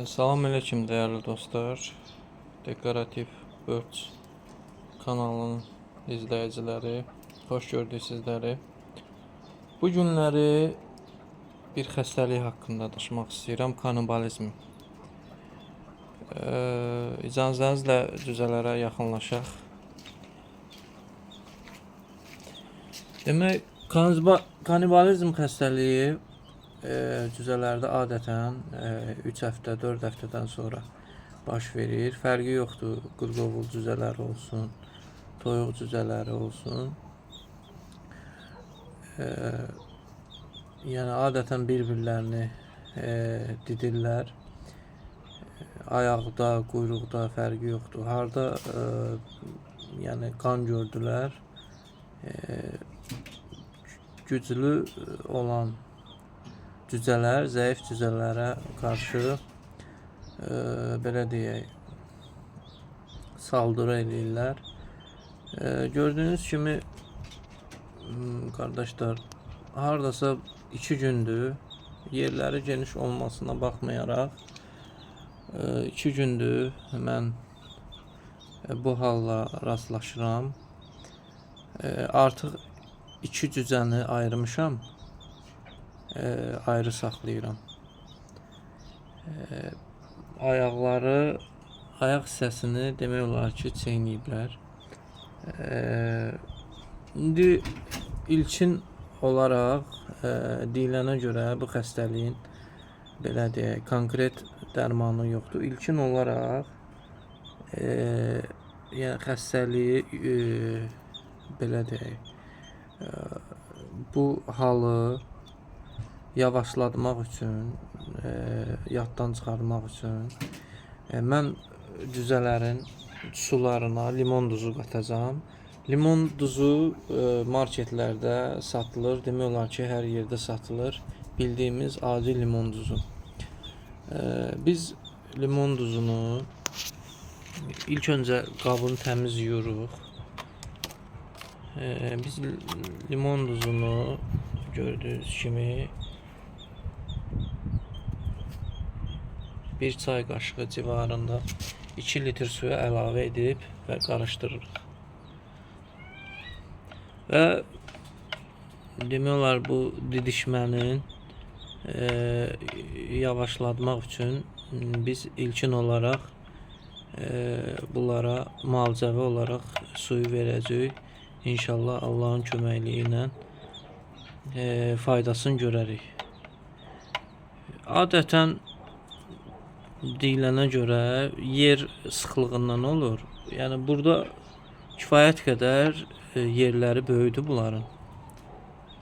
Salam aleyküm değerli dostlar. Dekoratif Birds kanalının izleyicileri, hoş gördük sizləri. Bu günləri bir xəstəlik haqqında danışmaq istəyirəm, kannibalizm. İcazənizlə cüzələrə yaxınlaşaq. Demək, kannibalizm xəstəliyi cüzələrdə adətən 3 həftə, 4 həftədən sonra baş verir. Fərqi yoxdur, qırqovul cüzələri olsun, toyuq cüzələri olsun. Yəni adətən bir-birlərini didirlər. Ayaqda, quyruqda fərqi yoxdur. Harda yəni qan gördülər, güclü olan cüzələr zəif cüzələrə qarşı belə deyək, saldırı eləyirlər. Gördüyünüz kimi qardaşlar, hardasa 2 gündür yerləri geniş olmasına baxmayaraq 2 gündür mən bu halla rastlaşıram. Artıq 2 cüzəni ayırmışam, ayrı saxlayıram. Ayaqları, ayaq hissəsini demək olar ki, çeynəyiblər. İndi ilkin olaraq deyilənə görə bu xəstəliyin belə deyək, konkret dərmanı yoxdur. İlkin olaraq yəni xəstəliyi belə deyək, bu halı yavaşlatmaq üçün, yaddan çıxarmaq üçün mən cüzələrin sularına limon duzu qatacağam. Limon duzu marketlərdə satılır. Demək olar ki, hər yerdə satılır. Bildiyimiz adi limon duzu. Biz limon duzunu ilk öncə qabını təmiz yuyuruq. Biz limon duzunu gördüyünüz kimi 1 çay qaşığı civarında 2 litr suya əlavə edib və qarışdırırıq. Və demək olar bu didişmənin yavaşlatmaq üçün biz ilkin olaraq bunlara müalicəvi olaraq suyu verəcəyik. İnşallah Allahın köməkliyi ilə faydasını görərik. Adətən deyilənə görə yer sıxlığından olur. Yəni burada kifayət qədər yerləri böyüdü bunların.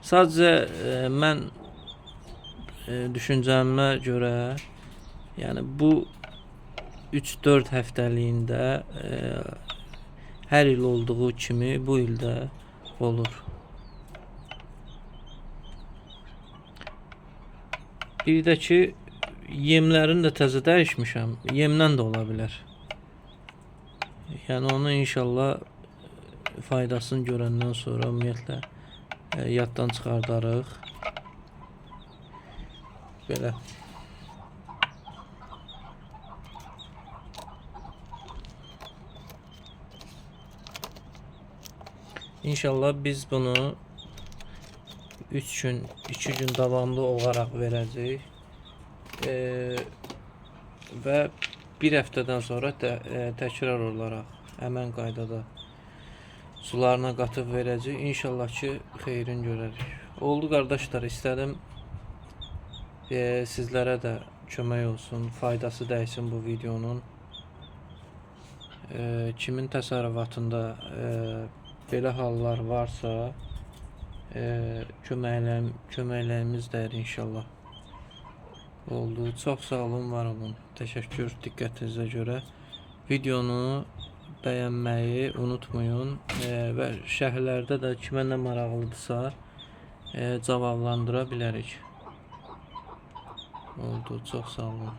Sadəcə mən düşüncəmə görə, yəni bu 3-4 həftəliyində hər il olduğu kimi bu ildə olur. Bir də ki, yemlərini də təzə dəyişmişəm. Yemdən də ola bilər. Yəni onu inşallah faydasını görəndən sonra ümumiyyətlə yaddan çıxardarıq. Belə. İnşallah biz bunu 3 gün, 2 gün davamlı olaraq verəcəyik. Və bir həftədən sonra təkrar olaraq həmən qaydada sularına qatıb verəcəyik. İnşallah ki, xeyrin görərik. Oldu qardaşlar, istədim sizlərə də kömək olsun, faydası dəysin bu videonun. Kimin təsərrüfatında belə hallar varsa köməklərimiz dəyər inşallah. Oldu. Çox sağ olun, var olun. Təşəkkür diqqətinizə görə. Videonu bəyənməyi unutmayın və şərhlərdə də kimə nə maraqlıdırsa cavablandıra bilərik. Oldu. Çox sağ olun.